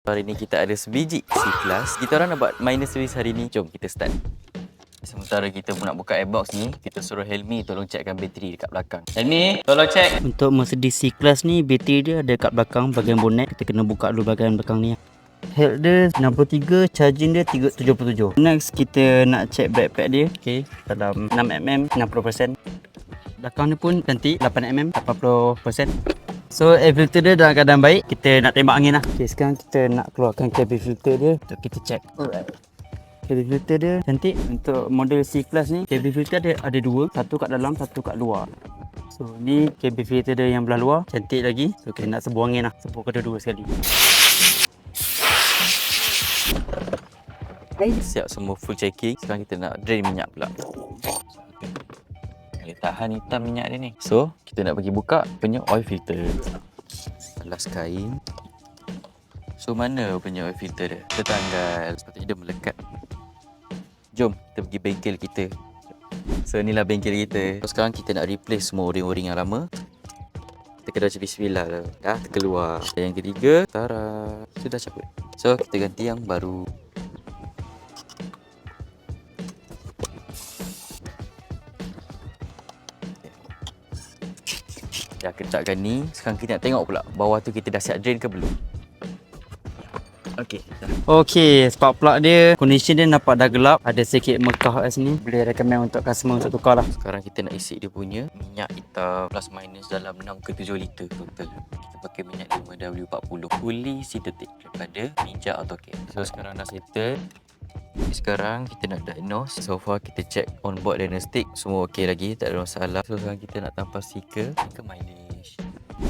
Hari ni kita ada sebiji C-Class. Kita orang nak buat minor service hari ni. Jom kita start. Sementara kita pun nak buka airbox ni, kita suruh Helmi tolong checkkan bateri dekat belakang. Helmi, tolong check. Untuk Mercedes C-Class ni, bateri dia ada kat belakang bahagian bonet. Kita kena buka dulu bahagian belakang ni. Health dia 63, charging dia 377. Next kita nak check backpack dia. Okey, dalam 6mm 60%. Belakang dia pun cantik, 8mm 80%. So air filter dia dalam keadaan baik. Kita nak tembak angin lah. Okey, sekarang kita nak keluarkan cabin filter dia untuk kita check. Alright. Cabin filter dia cantik. Untuk model C-Class ni, cabin filter dia ada dua. Satu kat dalam, satu kat luar. So ni cabin filter dia yang belah luar. Cantik lagi. So kita nak sebuah angin lah. Sebuah kedua-dua sekali. Siap semua full checking. Sekarang kita nak drain minyak pula. Dia tahan hitam minyak dia ni. So kita nak pergi buka punya oil filter. Alas kain. So mana punya oil filter dia? Kita tanggal. Sepatutnya dia melekat. Jom kita pergi bengkel kita. So inilah bengkel kita. So sekarang kita nak replace semua o-ring-o-ring yang lama. Kita kena baca bismillah dah. Dah terkeluar. Yang ketiga, tara. Sudah cabut. So kita ganti yang baru. Dah kecapkan ni. Sekarang kita nak tengok pula bawah tu kita dah siap drain ke belum. Okey, dah. Okey, spark plug dia, condition dia nampak dah gelap. Ada sikit mekah kat sini. Boleh recommend untuk customer untuk tukar lah. Sekarang kita nak isi dia punya minyak hitam plus minus dalam 6 ke 7 liter total. Kita pakai minyak 5W40 fully synthetic daripada Ninja AutoCAD. So sekarang dah settle. Sekarang kita nak diagnose. So far kita check on board diagnostic, semua okey lagi, tak ada masalah. So sekarang kita nak tampal stiker mileage.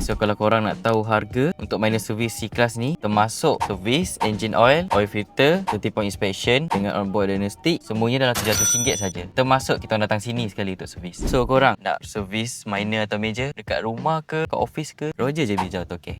So kalau korang nak tahu harga untuk minor service C-Class ni, termasuk service, engine oil, oil filter, 20 point inspection dengan on board diagnostic, semuanya dalam RM700 saja. Termasuk kita datang sini sekali untuk service. So korang nak service minor atau major dekat rumah ke, kat office ke, Roger je Ninja AutoCAD.